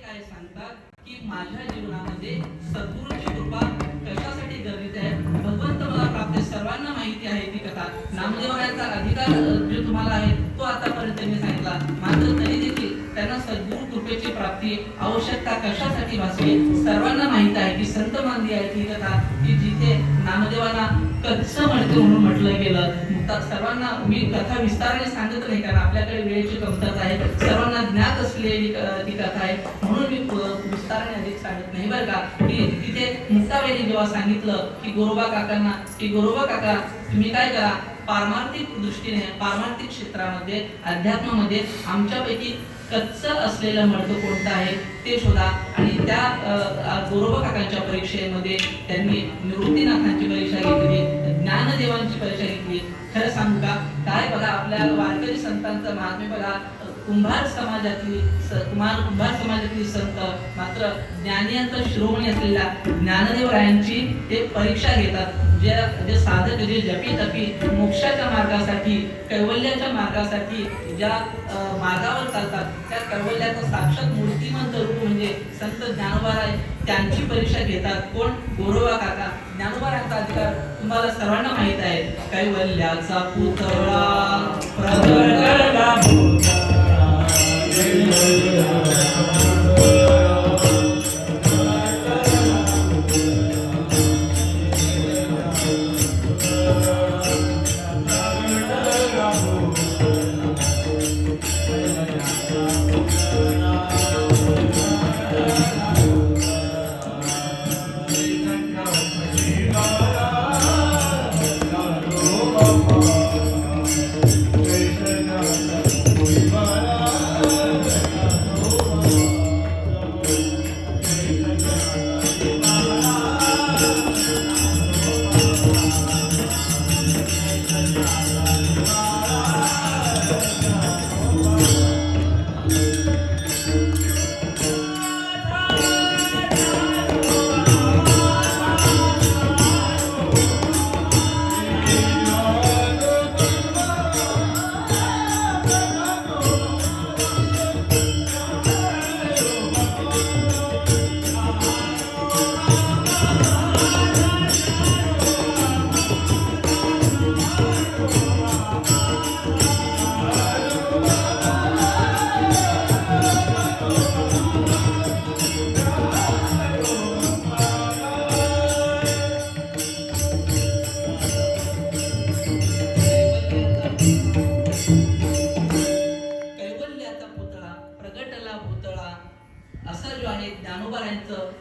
काय सांगतात की माझ्या जीवनामध्ये सद्गुरूची कृपा कशासाठी गरजेची आहे, भगवंत मला प्राप्त आहे, सर्वांना माहिती आहे ती कथा. नामदेवांचा अधिकार जो तुम्हाला आहे तो आतापर्यंत मी सांगितला, मात्र तरी देखील त्यांना सद्गुरू कृपेची प्राप्ती आवश्यकता कशासाठी भासली सर्वांना माहित आहे की संत मानली आहे ती कथा की जिथे नामदेवांना कच्च मडके म्हणून म्हटलं गेलं. सर्वांना मी कथा विस्ताराने सांगत नाही कारण आपल्याकडे वेळेची कमतरता आहे, सर्वांना ज्ञात असलेली ती कथा आहे म्हणून मी विस्ताराने अधिक सांगत नाही बरं का. की तिथे मुक्ताबाईंनी जेव्हा सांगितलं की गोरोबा काकांना की गोरोबा काका तुम्ही काय करा, पारमार्थिक दृष्टीने पारमार्थिक क्षेत्रामध्ये अध्यात्मामध्ये आमच्यापैकी कच्च असलेलं मडकं कोणतं आहे ते शोधा. आणि त्या गोरोबा काकांच्या परीक्षेमध्ये त्यांनी निवृत्तीनाथांची परीक्षा घेतली, ज्ञानदेवांची परीक्षा घेतली. खरं सांगू का काय बघा आपल्या वारकरी संतांचं महात्म्य बघा, कुंभार समाजातली संत मात्र ज्ञानियांचा शिरोमणी असलेल्या ज्ञानदेवरायांची ते परीक्षा घेतात. जे साधक जे जपी तपी मोक्षाच्या मार्गासाठी कैवल्याच्या मार्गासाठी ज्या मार्गावर चालतात त्या कैवल्याचं साक्षात मूर्तिमंत रूप म्हणजे संत ज्ञानोबाराय त्यांची परीक्षा घेतात. कोण? गोरोबा काका. ज्ञानोबारायांचा अधिकार तुम्हाला सर्वांना माहित आहे, कैवल्याचा पुतळा प्रगटला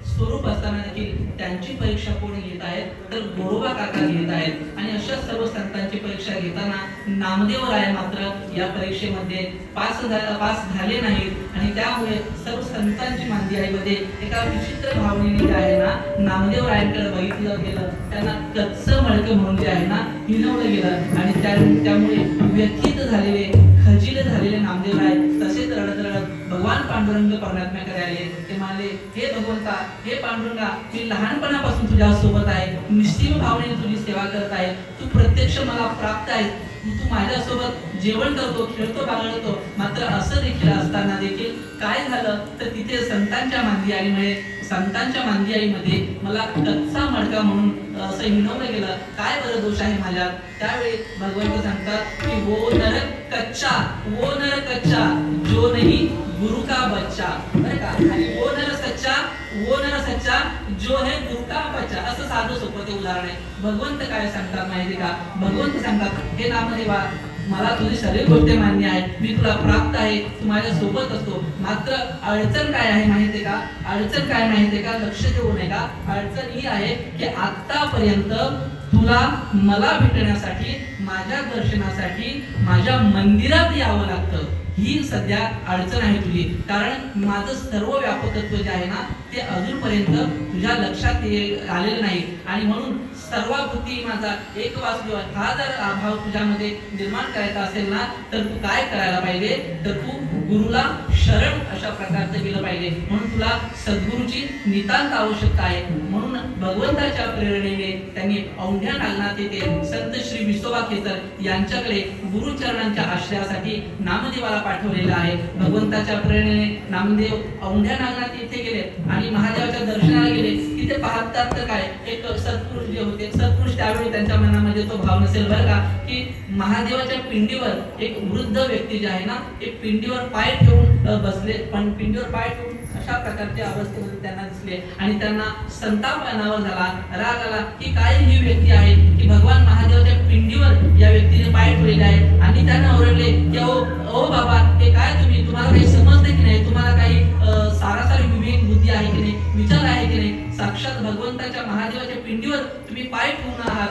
स्वरूप असताना देखील त्यांची परीक्षा कोण घेत आहेत तर गोरोबा काका घेत आहेत. आणि अशा सर्व संतांची परीक्षा घेताना नामदेवराय मात्र या परीक्षेमध्ये पास झाले नाहीत आणि त्यामुळे सर्व संतांची मांदी आईमध्ये एका विचित्र भावनेने जे आहे ना नामदेवरायांकडे बघितलं गेलं, त्यांना कच्च मडकं म्हणून जे आहे ना हिणवलं गेलं आणि त्यामुळे व्यथित झालेले खजील झालेले नामदेवराय तसेच रडत रडत भगवान पांडुरंग परमात्म्याकडे आले. ते म्हणाले, हे भगवंता, हे पांडुरंगा, मी लहानपणापासून तुझ्या सोबत आहे, निस्सीम भावनेने तुझी सेवा करत आहे, तू प्रत्यक्ष मला प्राप्त आहेस, तू माझ्यासोबत जेवण करतो, खेळतो, बागळतो. मात्र असं देखील असताना देखील काय झालं तर तिथे संतांच्या मांदी आईमध्ये मला कच्चा मडका म्हणून असं हिणवलं गेलं. काय बरं दोष आहे माझ्यात? त्यावेळी भगवंत सांगतात की वो नर कच्चा जो नहीं गुरु का बच्चा. बरं का? आणि वो नर सच्चा जो है गुरु का बच्चा, असं साधं सोपं ते उदाहरण आहे. भगवंत काय सांगतात माहिती का? भगवंत सांगतात, हे नामदेवा, मला तुझी सर्व गोष्टी मान्य आहे, मी तुला प्राप्त आहे, तू माझ्या सोबत असतो, मात्र अडचण काय आहे माहितीये का? अडचण काय माहितीये का? लक्ष देऊ नये का? अडचण ही आहे की आतापर्यंत तुला मला भेटण्यासाठी, माझ्या दर्शनासाठी माझ्या मंदिरात यावं लागतं. ही सध्या अडचण आहे तुझी, कारण माझं सर्व व्यापकत्व जे आहे ना ते अजूनपर्यंत तुझ्या लक्षात आलेलं नाही. आणि म्हणून सर्वाभूती माझा एक वासुदेव हा जर अभाव तुझ्यामध्ये निर्माण करायचा असेल ना तर तू काय करायला पाहिजे तर तू गुरुला शरण अशा प्रकारचं केलं पाहिजे. म्हणून तुला सद्गुरूची नितांत आवश्यकता आहे. म्हणून भगवंताच्या प्रेरणेने त्यांनी औंढ्या नागनाथ येथे संत श्री विसोबा खेतर यांच्याकडे गुरुचरणांच्या आश्रयासाठी नामदेवाला पाठवलेलं आहे. भगवंताच्या प्रेरणेने नामदेव औंढ्या नागनाथ येथे गेले आणि महादेवाच्या दर्शनाला गेले. तिथे पाहतात तर काय, एक सत्पुरुष जे होते, सत्पुरुष त्यावेळी त्यांच्या मनामध्ये तो भाव नसेल बरं का, की महादेवाच्या पिंडीवर एक वृद्ध व्यक्ती जे आहे ना, एक पिंडीवर पाय ठेवून बसले, पण पिंडीवर पाय ठेवून अशा प्रकारच्या अवस्थेमध्ये त्यांना दिसले आणि त्यांना संताप अनावर झाला, राग आला की काय ही व्यक्ती आहे की भगवान महादेवाच्या पिंडीवर या व्यक्तीने पाय ठेवलेले आहे. आणि त्यांना ओरडले की ओ बाबा, हे काय तुम्हाला काही समजते की नाही, तुम्हाला काही सारासारी विवेक बुद्धी आहे की नाही, विचार आहे की नाही, साक्षात भगवंताच्या महादेवाच्या पिंडीवर तुम्ही पाय ठेवून आहात.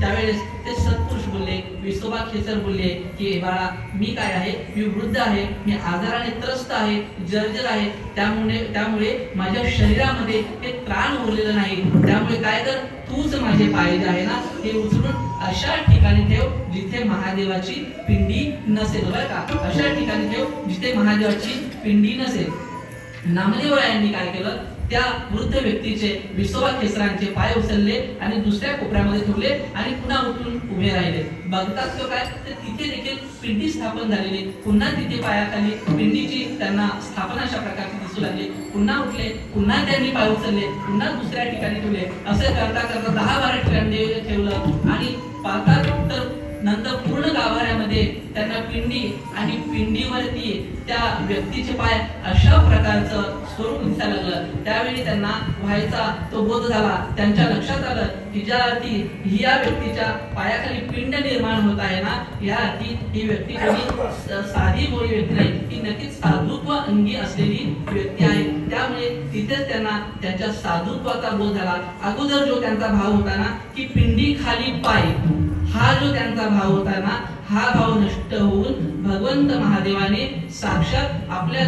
त्यावेळेस ते सत्पुरुष बोलले, विसोबा खेचर बोलले की बाळा, मी काय आहे, मी वृद्ध आहे, मी आजाराने त्रस्त आहे, जर्जर आहे, त्यामुळे माझ्या शरीरामध्ये हे त्राण उरलेलं नाही. त्यामुळे काय कर, तूच माझे पाय जे आहे ना, हे उचलून अशा ठिकाणी ठेव जिथे महादेवाची पिंडी नसेल बरं का, अशा ठिकाणी ठेव जिथे महादेवाची पिंडी नसेल. नामदेव यांनी काय केलं, त्या वृद्ध व्यक्तीचे विसोबा खेसरांचे पाय उचलले आणि दुसऱ्या कोपऱ्यामध्ये ठेवले आणि पुन्हा उठून उभे राहिले. बघतात तो काय, तर तिथे देखील पिंडी स्थापन झालेली. पुन्हा तिथे पायाखाली पिंडीची त्यांना स्थापना अशा प्रकारची दिसू लागली. पुन्हा उठले, पुन्हा त्यांनी पाय उचलले, पुन्हा दुसऱ्या ठिकाणी ठेवले. असे करता करता 10-12 ठिकाणी ठेवलं आणि पाहतात तर नंतर पूर्ण गाभाऱ्यामध्ये त्यांना पिंडी आणि पिंडीवरती त्या व्यक्तीचे पाय अशा प्रकारचं स्वरूप दिसायला लागलं. त्यावेळी त्यांना व्हायचा तो बोध झाला. त्यांच्या लक्षात आलं की ज्या अर्थी या व्यक्तीच्या पायाखाली पिंड निर्माण होत आहे ना, या अर्थी ही व्यक्ती कोणी साधी भोळी व्यक्ती नाही, ही नक्कीच साधुत्व अंगी असलेली व्यक्ती आहे. त्यामुळे तिथेच त्यांना त्यांच्या साधुत्वाचा बोध झाला. अगोदर जो त्यांचा भाव होता ना की पिंडी खाली पाय, हा जो त्यांचा भाव होता ना, हा भाव नष्ट होऊन भगवंत महादेवाने साक्षात आपल्या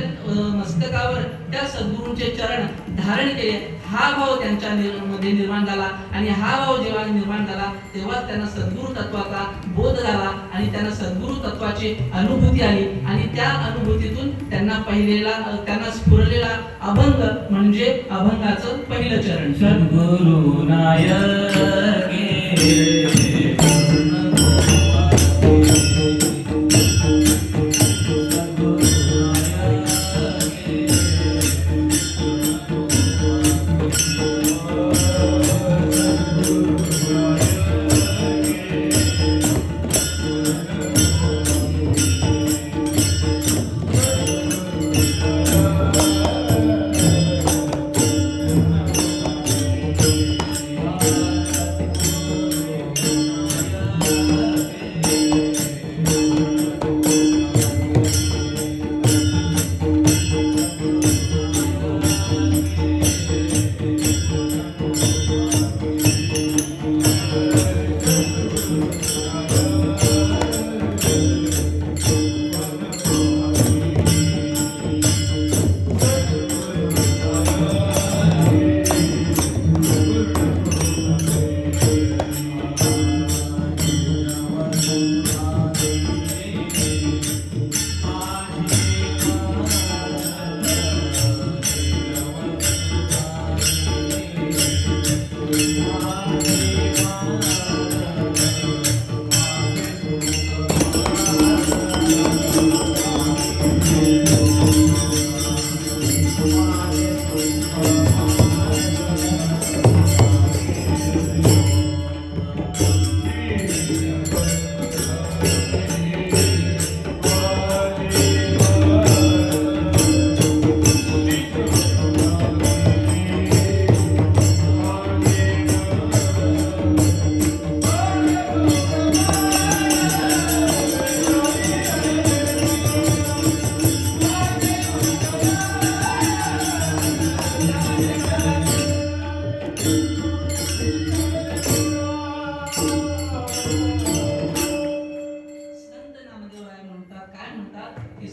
मस्तकावर त्या सद्गुरूंचे चरण धारण केले. हा भाव त्यांच्या मध्ये निर्माण झाला आणि हा भाव जेव्हा निर्माण झाला तेव्हा त्यांना सद्गुरु तत्वाचा बोध झाला आणि त्यांना सद्गुरु तत्वाची अनुभूती आली. आणि त्या अनुभूतीतून त्यांना स्फुरलेला अभंग म्हणजे अभंगाचं पहिलं चरण, सद्गुरु नायके की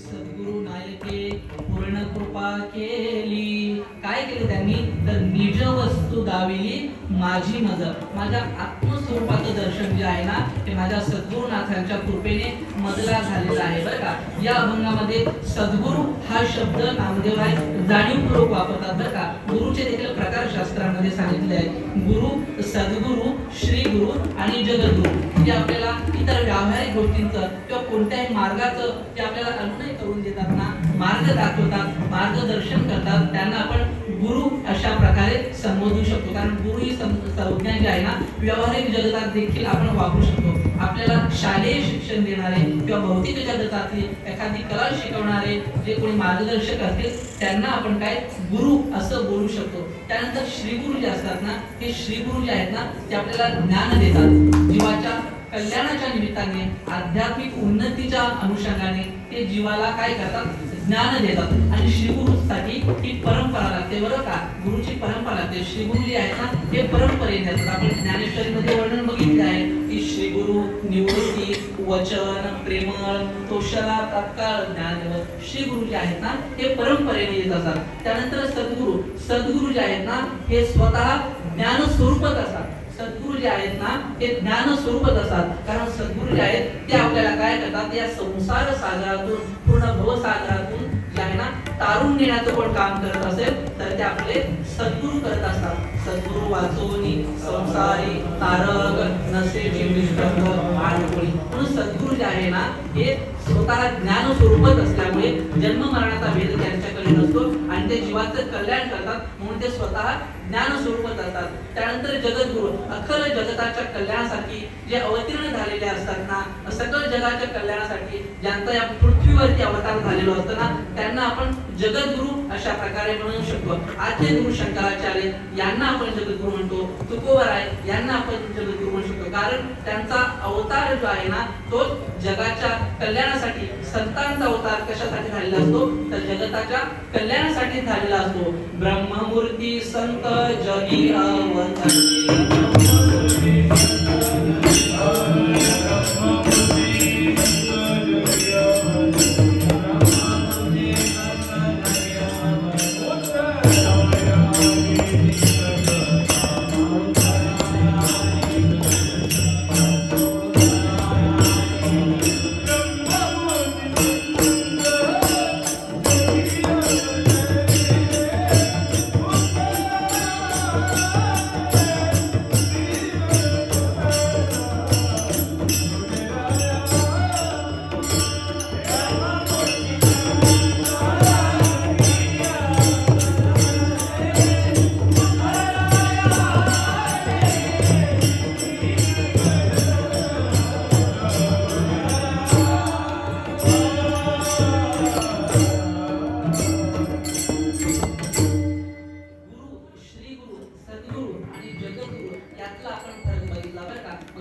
सद्गुरु नायके पूर्ण कृपा केली. काय केले त्यांनी तर निज वस्तू दाविली माझी मज, माझ्या आत्मस्वरूपाचं दर्शन जे आहे ना ते माझ्या सद्गुरुनाथांच्या कृपेने मजला झालेला आहे बरं का. या अभंगामध्ये सद्गुरू हा शब्द नामदेवराय जाणीवपूर्वक वापरतात बरं का. गुरुचे देखील प्रकार शास्त्रामध्ये सांगितले आहेत. गुरु, सद्गुरू, श्री गुरु आणि जगद्गुरु. जे आपल्याला इतर व्यावहारिक गोष्टींचं किंवा कोणत्याही मार्गाचं जे आपल्याला अनुनय करून देतात ना, मार्ग दाखवतात, मार्गदर्शन करतात, त्यांना आपण गुरु अशा प्रकारे संबोधू शकतो. कारण गुरु ही संज्ञा जी आहे ना व्यावहारिक जगतात देखील आपण वापरू शकतो. आपल्याला शालेय शिक्षण देणारे किंवा भौतिक जगतातली एखादी कला शिकवणारे जे कोणी मार्गदर्शक असतील त्यांना आपण काय गुरु असं बोलू शकतो. त्यानंतर श्रीगुरु जे असतात ना हे श्रीगुरु जे आहेत ना ते आपल्याला ज्ञान देतात. जीवाच्या कल्याणाच्या निमित्ताने, आध्यात्मिक उन्नतीच्या अनुषंगाने ते जीवाला काय करतात ज्ञान देतात. आणि श्रीगुरूसाठी ही परंपरा लागते बरं का. गुरुची परंपरा लागते. श्रीगुरु जे आहेत ना हे परंपरेने देतात. आपण ज्ञानेश्वरीमध्ये वर्णन बघितले आहे की श्रीगुरु निवृत्ती, वचन, प्रेमळ, तोषला, तत्काळ ज्ञान देवत. श्रीगुरु जे आहेत ना हे परंपरेने येत असतात. त्यानंतर सद्गुरु, सद्गुरु जे आहेत ना हे स्वतः ज्ञान स्वरूपच असतात. सद्गुरु जे आहेत ना ते ज्ञान स्वरूपच असतात. कारण सद्गुरु जे आहेत ते आपल्याला काय करतात या संसार सागरातून, पूर्ण भवसागरातून जे आहे ना तारून नेण्याचं कोण काम करत असेल तर ते आपले सद्गुरु करत असतात. सद्गुरु वाचोनी संसारी तारक नसेची निष्ठंग आडकोळी. म्हणून सद्गुरु जे आहे ना हे स्वतः ज्ञान स्वरूपच असल्यामुळे जन्म मरणाचा भेद त्यांच्याकडे नसतो आणि ते जीवाचं कल्याण करतात. म्हणून ते स्वतः ज्ञान स्वरूपच असतात. त्यानंतर जगद्गुरु अखल जगताच्या कल्याणासाठी जे अवतीर्ण झालेले असतात ना, सकल जगाच्या कल्याणासाठी ज्यांचा या पृथ्वीवरती अवतार झालेलो असतो ना त्यांना आपण जगद्गुरु अशा प्रकारे म्हणू शकतो. आद्य गुरु शंकराचार्य यांना आपण जगद्गुरु म्हणतो. तुकोबराय यांना आपण जगद्गुरु म्हणू शकतो. कारण त्यांचा अवतार जो आहे ना तो जगाच्या कल्याणासाठी, संतांचा अवतार कशासाठी झालेला असतो तर जगताच्या कल्याणासाठी झालेला असतो. ब्रह्ममूर्ती संत जगी अवतरले.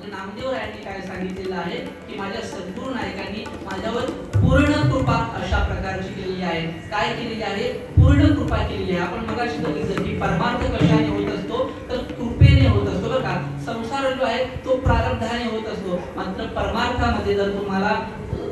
नामदेवरायांनी काय सांगितलेलं आहे की माझ्या सद्गुरु नायकांनी माझ्यावर पूर्ण कृपा अशा प्रकारची केलेली आहे. काय केलेली आहे? पूर्ण कृपा केलेली आहे. आपण मगाशी बघितलं की परमार्थ कशाने होत असतो तर कृपेने होत असतो बरं का. संसार जो आहे तो प्रारब्धाने होत असतो. मात्र परमार्थामध्ये जर तुम्हाला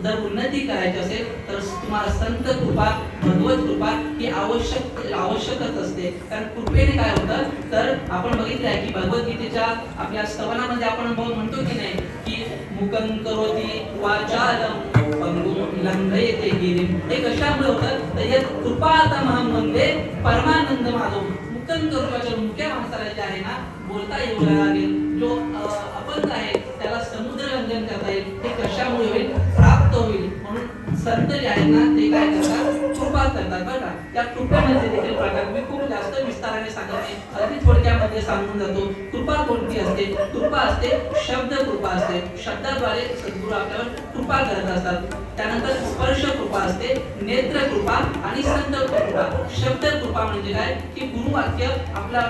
जर उन्नती करायची असेल तर तुम्हाला संत कृपा, भगवत कृपा ही आवश्यकच असते. कारण कृपेने काय होतं तर आपण बघितलं आहे की भगवद्गीतेच्या आपल्या स्तवनामध्ये आपण म्हणतो की नाही की मुखं करोति वाचालं पंगुं लंघयते गिरिं. हे कशामुळे होतं तर या कृपातमहं वंदे परमानंद माधव. मुखं करोति मुख्या माणसाला जे आहे ना बोलता येऊ लागेल, जो अपंग आहे त्याला समुद्र लंघन करता येईल. हे कशामुळे होईल? प्राप्त होईल. म्हणून संत जे आहेत ना ते काय करतात? कृपा करतात बरं का. त्या कृपेमध्ये देखील प्रकार मी खूप जास्त विस्ताराने सांगत नाही, अगदी थोडक्यामध्ये सांगून जातो. कृपा कोणती असते? कृपा असते शब्द कृपा असते. शब्दाद्वारे सद्गुरू आपल्यावर कृपा करत असतात. त्यानंतर स्पर्श कृपा असते, नेत्र कृपा आणि संकल्प कृपा. शब्द कृपा म्हणजे काय की गुरुवाक्य आपल्या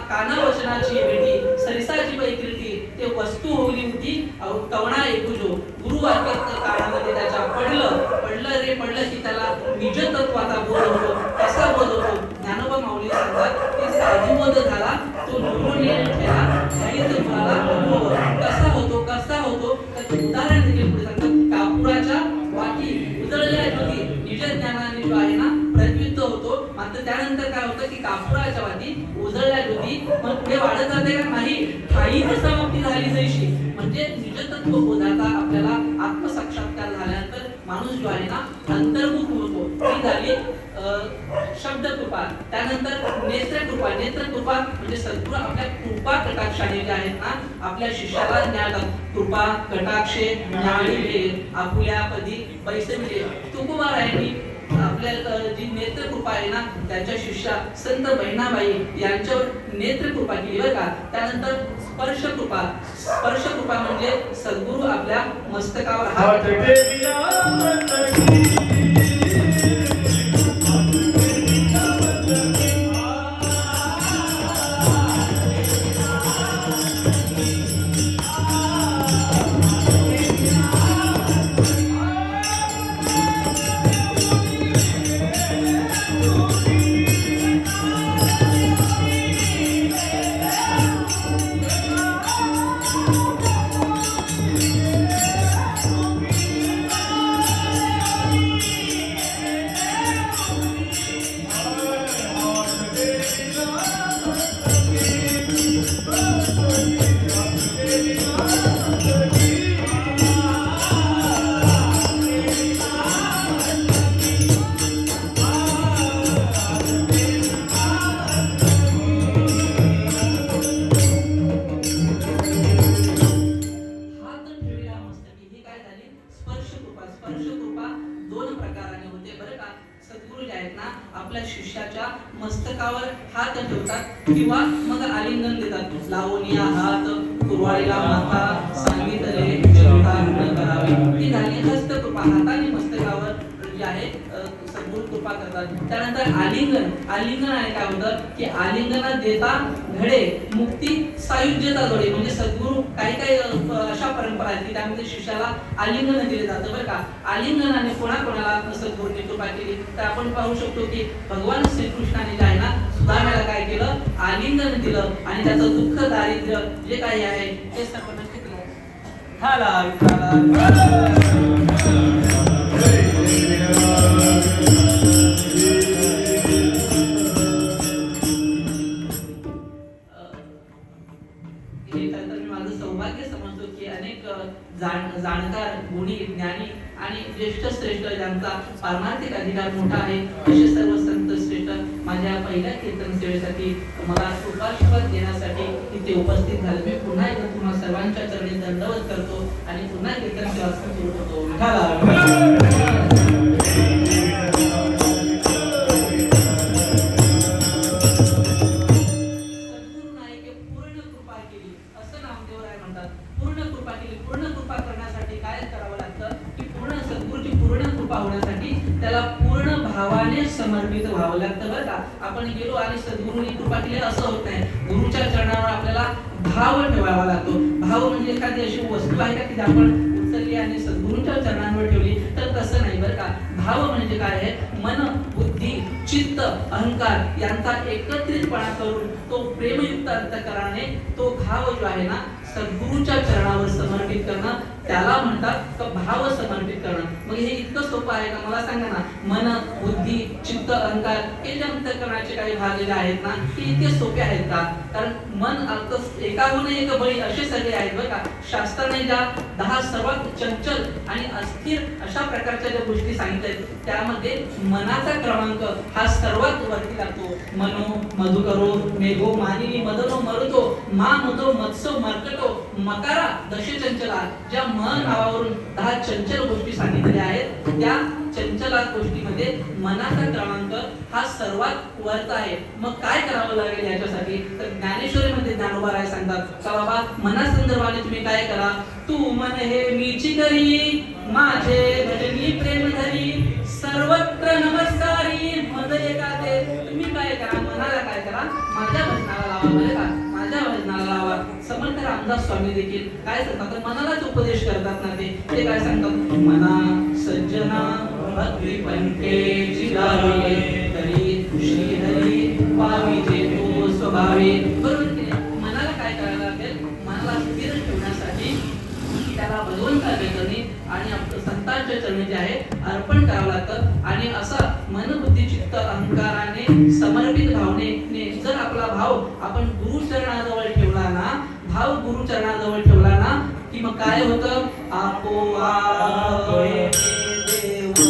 काना वचनाची भेटी सरिसाची बैकृती ते वस्तू होली होती कवणा एकूजो. गुरुवाक्य कानामध्ये त्याच्या पडलं रे पडलं की त्याला निज तत्वाचा बोध होतो. कसा बोध होतो? ज्ञानोबा माऊली सांगतात की साधू बोध झाला तो नुरोनियन ठेला गणित मुलाला अनुभव. कसा होतो? तर उदाहरण देखील पुढे सांगतात. कापुराच्या वाटी उजळलेल्या ज्योती निज ज्ञानाने जो आहे ना प्रज्वलित होतो. मात्र त्यानंतर काय होतं की कापुराच्या वाती उजळल्या ज्योती मग पुढे वाढत जाते का नाही ठाईन समाप्ती झाली जैशी म्हणजे निजतत्व बोधाचा आपल्याला आत्मसाक्षात्कार झाल्यानंतर माणूस जो आहे ना अंतर्मुख होतो ती झाली शब्द कृपा. त्यानंतर नेत्रकृपा. नेत्रकृपा म्हणजे सद्गुरू आपल्या कृपा कटाक्षाने जे आहेत ना आपल्या शिष्याला ज्ञान कृपा कटाक्षे ज्ञानिले आपुल्या पदी पैसे मिळे. तुकोबारायांनी आपल्या जी नेत्रकृपा आहे ना त्यांच्या शिष्या संत बहिणाबाई यांच्यावर नेत्रकृपा केली बरं का. त्यानंतर स्पर्शकृपा. स्पर्शकृपा म्हणजे सद्गुरू आपल्या मस्तकावर हात आपल्या शिष्याच्या मस्तकावर हात ठेवतात किंवा मग आलिंगन देतात. लावणीया हात कुरवाळीला माथा सांगितले करावे. ती झाली हस्तकृपा. हाताने मस्तकावर जे आहे सद्गुरू कृपा करतात. त्यानंतर आलिंगन. आलिंगन आहे काय होतं की आलिंगना देता घडे मुक्ती सायुज्यता जोडे म्हणजे सद्गुरू काही काही अशा परंपरा आहेत की त्यामध्ये शिष्याला आलिंगन दिले जातं बरं का. आलिंगनाने कोणाकोणाला सद्गुरूने कृपा केली तर आपण पाहू शकतो की भगवान श्रीकृष्णाने जे आहे ना सुदाम्याला काय केलं आलिंगन दिलं आणि त्याचं दुःख दारिद्र्य जे काही आहे ते सर्व नष्ट केलं. जाणकार गुणी ज्ञानी आणि ज्येष्ठ श्रेष्ठ ज्यांचा पारमार्थिक अधिकार मोठा आहे असे सर्व संत श्रेष्ठ माझ्या पहिल्या कीर्तन सेवेसाठी मला शुभाशीर्वाद देण्यासाठी इथे उपस्थित झाले. मी पुन्हा एकदा तुम्हा सर्वांच्या चरणी दंडवत करतो आणि पुन्हा कीर्तन सेवा सुरू करतो. त्याला पूर्ण भावाने समर्पित व्हावं लागतं बरं का. आपण गेलो आणि सद्गुरूंनी कृपा केली असं होत नाही. गुरुच्या चरणावर आपल्याला भाव ठेवावा लागतो. भाव म्हणजे एखादी अशी वस्तू आहे का की आपण उचलली आणि सद्गुरूंच्या चरणांवर ठेवली तर तसं नाही बरं का. भाव म्हणजे काय आहे मन बुद्धी चित्त अहंकार यांचा एकत्रितपणा करून तो प्रेमयुक्त अंतःकरणाने तो भाव जो आहे ना सद्गुरूच्या चरणावर समर्पित करणं त्याला म्हणतात भाव समर्पित करणं. मग हे इतकं सोपं आहे का मला सांगा ना. मन बुद्धी चित्त अहंकार हे जे अंतःकरणाचे काही भाग जे आहेत ना ते इतके सोपे आहेत का. कारण मन अर्थ एकाहून एक बळी असे सगळे आहेत बरं का. शास्त्राने ज्या 10 सर्वात चंचल आणि अस्थिर अशा प्रकारच्या ज्या गोष्टी सांगितल्या त्यामध्ये मनाचा क्रमांक हा सर्वात वरती लागतो. मनो मधुकरो मेघो मानिनी मदनो मरुतो मा मदो मत्सो मर्कटो मकारा दश चंचला. ज्या मन नावावरून 10 चंचल गोष्टी सांगितलेल्या आहेत त्या चंचला गोष्टीमध्ये मनाचा क्रमांक हा सर्वात वरचा आहे. मग काय करावं लागेल याच्यासाठी तर ज्ञानेश्वरीमध्ये ज्ञानोबा राय सांगतात का बाबा मनासंदर्भाने तुम्ही काय करा. तू मन हे मीची करी माझे भजनी प्रेम धरी सर्वत्र नमस्कारी मद एकाते. तुम्ही काय करा मनाला काय करा माझ्या भजनाला लावा बरं का. माझ्या भजनाला लावा. समर्थ रामदास स्वामी देखील काय सांगतात मनालाच उपदेश करतात ना ते काय सांगतात मना सज्जना भक्ती पंखे लावे तरी श्री हरी पाविजे तो स्वभावे. बरोबर की नाही. मनाला काय करायला लागेल मनाला स्थिर ठेवण्यासाठी त्याला भगवंताच्या चरणी आणि आपलं संतांच्या चरणी जे आहे अर्पण करावं लागतं. आणि असा मन बुद्धी चित्त ओंकाराने समर्पित भावनेने जर आपला भाव आपण गुरुचरणाजवळ ठेवला ना, भाव गुरुचरणाजवळ ठेवला ना, की मग काय होतं, आपोआप देव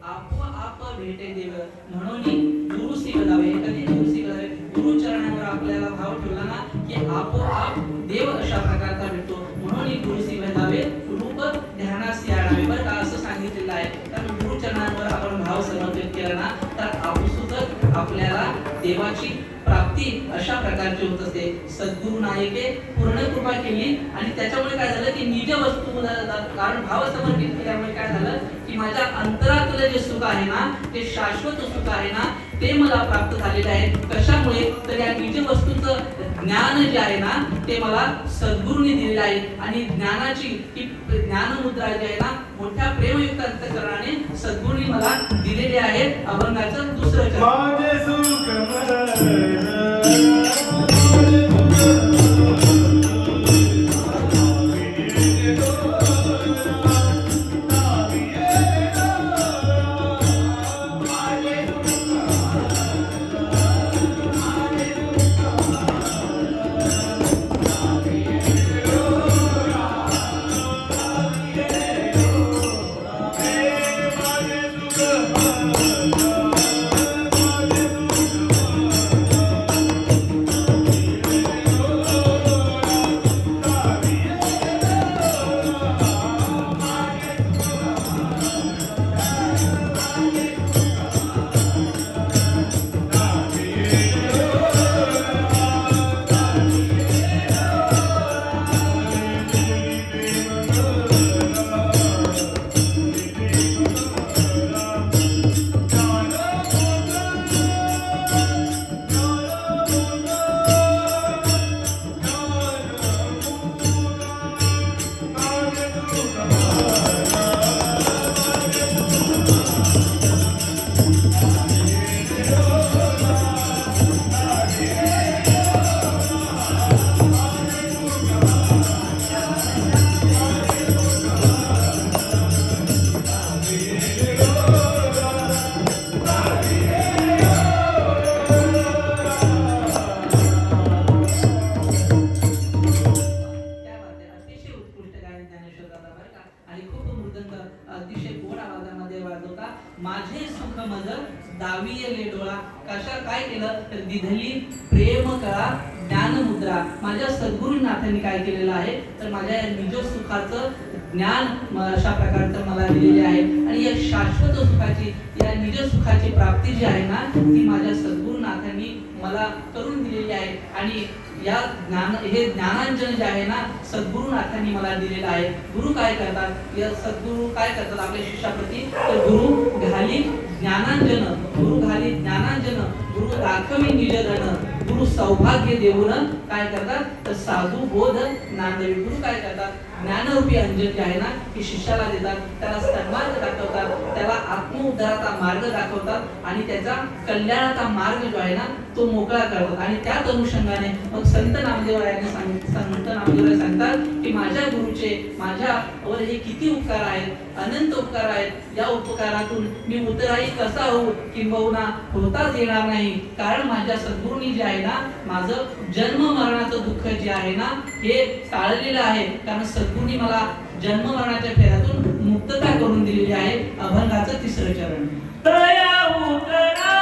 आपोआप भेटे देव म्हणून गुरुसी बजावे. कधी गुरुसी बजावे, गुरुचरणावर आपल्याला भाव ठेवला ना की आपोआप देव अशा प्रकारचा भेटतो. म्हणून गुरुसी बजावे रूप ध्यानास याडावे. बरं का असं सांगितलेलं आहे. तर गुरुचरणावर आपण भाव समर्पित केला ना तर आपसुकच आपल्याला देवाची प्राप्ती अशा प्रकारची होत असते. सद्गुरु नायके पूर्ण कृपा केली आणि त्याच्यामुळे काय झालं की निज वस्तू, कारण भाव समर्पित केल्यामुळे काय झालं की माझ्या अंतरातलं जे सुख आहे ना, ते शाश्वत सुख आहे ना, ते मला प्राप्त झालेले आहे. कशामुळे, तर या निज वस्तूचं ज्ञान जे आहे ना ते मला सद्गुरूंनी दिलेलं आहे. आणि ज्ञानाची ही ज्ञानमुद्रा जी आहे ना मोठ्या प्रेमयुक्त अंतःकरणाने सद्गुरूंनी मला दिलेली आहे. अभंगाचं दुसरं चरण. अतिशय गोड आवाजामध्ये वाजवता. माझे सुख मज दाविये डोळा. कशा काय केलं तर दिधली प्रेम कळा ज्ञान मुद्रा. माझ्या सद्गुरुनाथांनी काय केलेलं आहे तर माझ्या निज सुखाचं ज्ञान अशा प्रकारचं मला दिलेले आहे. आणि या शाश्वत सुखाची, या निज सुखाची प्राप्ती जी आहे ना ती माझ्या सद्गुरुनाथांनी मला करून दिलेली आहे. आणि या ज्ञान, हे ज्ञानांजन जे आहे ना सद्गुरुनाथांनी मला दिलेलं आहे. गुरु काय करतात, या सद्गुरु काय करतात आपल्या शिष्याप्रती, तर गुरु घाली ज्ञानांजन, गुरु घाली ज्ञानांजन, गुरु दाखवी निजधन, गुरु सौभाग्य देऊन काय करतात तर साधू बोध नांदवी. गुरु काय करतात, ज्ञानरूपी अंजन जे आहे ना की शिष्याला देतात, त्याला सन्मार्ग दाखवतात, त्याला आत्मउद्धाराचा मार्ग दाखवतात आणि त्याचा कल्याणाचा मार्ग जो आहे ना तो मोकळा करतात. आणि त्याच अनुषंगाने मग संत नामदेवरायांनी संत नामदेवराय सांगतात की माझ्या गुरुचे माझ्यावर हे किती उपकार आहेत, अनंत उपकार आहेत. या उपकारातून मी उतराई कसा होऊ किंबहुना होताच येणार नाही. कारण माझ्या सद्गुरूंनी जे आहे ना माझं जन्म मरणाचं दुःख जे आहे ना हे टाळलेलं आहे. कारण सद्गुरूंनी मला जन्म मरणाच्या फेऱ्यातून मुक्तता करून दिलेली आहे. अभंगाचं तिसरं चरण. दया उतराई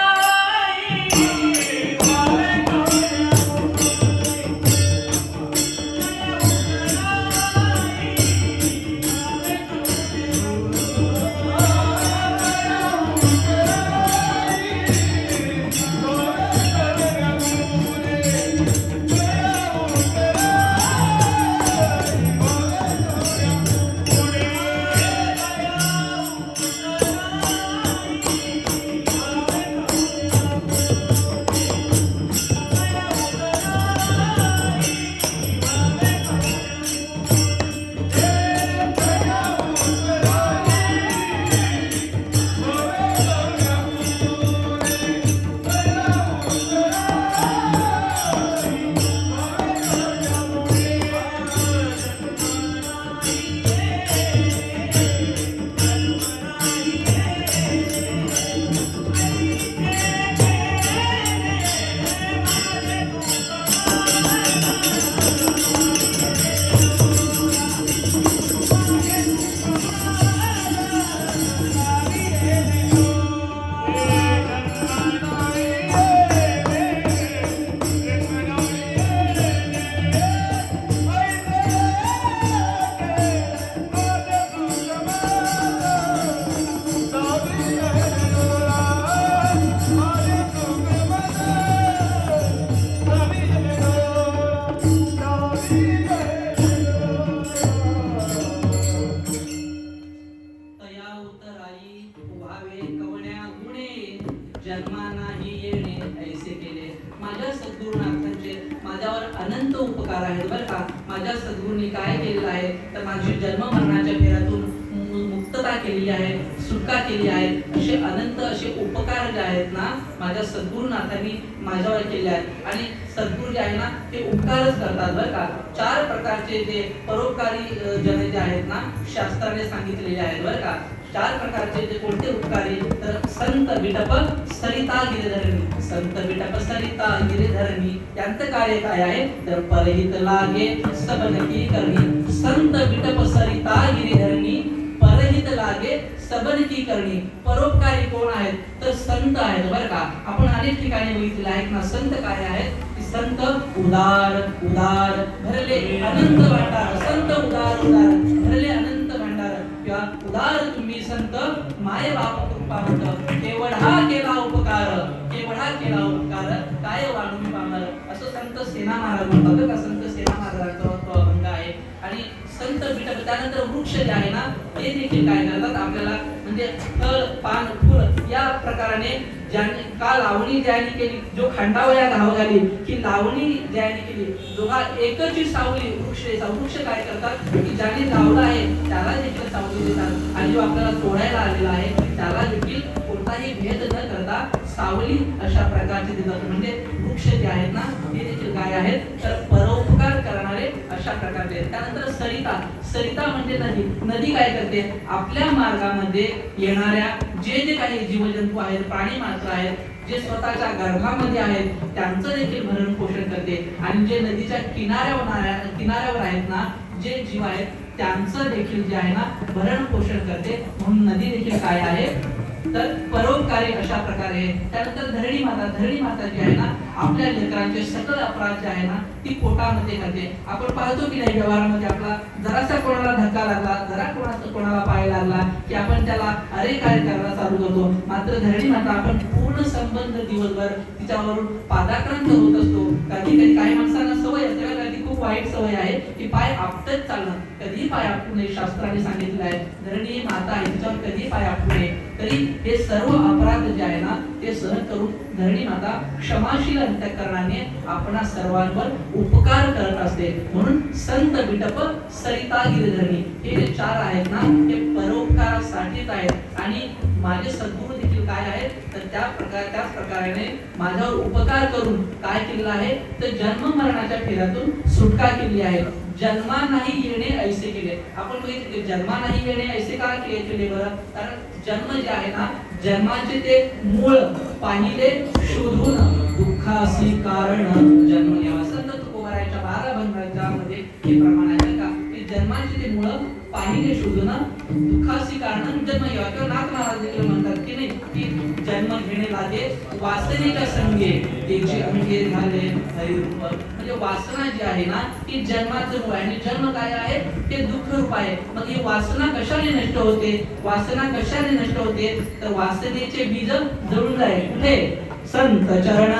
अनंत उपकार आहेत बरं का. माझ्या सद्गुरूंनी काय केलेलं आहे तर माझी जन्म मरणाच्या फेऱ्यातून मुक्तता केलेली आहे, सुटका केली आहे. असे अनंत असे उपकार जे आहेत ना माझ्या सद्गुरुनाथांनी माझ्यावर केले आहेत. आणि सद्गुरू जे आहे ना ते उपकारच करतात बरं का. 4 प्रकारचे जे परोपकारी जन जे आहेत ना शास्त्राने सांगितलेले आहेत बरं का. 4 प्रकारचे जे कोणते उपकारी तर संत विटप सरिता गिरिधरणी, संत विटप सरिता गिरिधरणी यांचं कार्य काय आहे तर परहित लागे सबनकी करणी. संत विटप सरिता गिरिधरणी परहित लागे सबनकी करणी. परोपकारी कोण आहेत तर संत आहेत बरं का. आपण अनेक ठिकाणी बघितले आहेत ना संत काय आहेत. संत उदार उदार भरले अनंत भांडार, संत उदार उदार भरले अनंत भांडार. किंवा उदार तुम्ही संत माय बाप कृपावंत, केवळ हा केला उपकार, केवळ हा केला उपकार काय वाढू मी पावणार. असं संत सेना महाराज म्हणतात का. संत सेना महाराजांचा अभंग आहे. आणि संत विटप त्यानंतर वृक्ष जे आहे ना हे देखील काय करतात आपल्याला म्हणजे फळ पान फुल या प्रकाराने ज्याने का लावणी ज्याने केली जो खंडावया घाव घाली की लावणी ज्याने केली दोघा एकची सावली वृक्ष. वृक्ष काय करतात की ज्याने लावला आहे त्याला देखील सावली देतात आणि जो आपल्याला तोडायला आलेला आहे त्याला देखील कोणताही भेद न करता सावली अशा प्रकारचे देतात. म्हणजे वृक्ष जे आहेत ना ते देखील काय आहेत तर परोपकार करणारे अशा प्रकारचे. त्यानंतर सरिता, सरिता म्हणजे नदी. नदी काय करते आपल्या मार्गामध्ये येणाऱ्या जे जे काही जीवजंतू आहेत प्राणी मात्र आहेत जे स्वतःच्या गर्भामध्ये आहेत त्यांचं देखील भरण पोषण करते. आणि जे नदीच्या किनाऱ्यावर आहेत ना जे जीव आहेत त्यांचं देखील जे आहे ना भरण पोषण करते. म्हणून नदी देखील काय आहे तर परोपकारी अशा प्रकारे. त्यानंतर धरणी माता, धरणी माता जी आहे ना आपल्या लेकरांचे सकल अपराध जे आहे ना ती पोटामध्ये करते. आपण पाहतो की नाही व्यवहारामध्ये आपला जरासा कोणाला धक्का लागला जरा कोणाला पाय लागला की आपण त्याला अरे काय करायला चालू करतो. मात्र धरणी माता आपण पूर्ण संबंध दिवसभर तिच्यावरून पादाक्रांत होत असतो. कधी कधी काही माणसांना सवय असते, कधी खूप वाईट सवय आहे की पाय आपटत चालणं. कधी पाय आपटू नये शास्त्राने सांगितलं आहे. धरणी माता आहे तिच्यावर कधी पाय आपटू नये. तरी हे सर्व अपराध जे आहे ना ते सहन करून धरणी माता क्षमाशील अंतःकरणाने आपणा सर्वांवर उपकार करत असते. म्हणून संत विटप सरिता गिरिधरणी हे जे 4 आहेत ना हे परोपकारासाठीच आहेत. आणि माझे सद्गुरू देखील काय आहेत तर त्याच प्रकाराने माझ्यावर उपकार करून काय केलेलं आहे तर जन्म मरणाच्या फेऱ्यातून सुटका केली आहे. जन्मा नाही येणे ऐसे केले. आपण बघितले जन्मा नाही येणे ऐसे का केले बरं. कारण जन्म जे आहे ना जन्माचे ते मूळ पाहिले शोधून दुःखासी कारण जन्म घ्यावा. संत तुकोबाराच्या 12 भंगामध्ये हे प्रमाण आहे का की जन्माचे ते मूळ पाहिले शोधून दुःखासी कारण जन्म घ्यावा. किंवा नाथ महाराज देखील म्हणतात की नाही की जन्म घेणे लागे वासनेच्या संगे त्याची अंगे घाले हरिरूप. म्हणजे वासना जी आहे ना ती जन्माचं मूळ आहे. आणि जन्म काय आहे ते दुःख रूप आहे. मग ही वासना कशाने नष्ट होते, वासना कशाने नष्ट होते तर वासनेचे बीज जळून जाईल कुठे संत चरण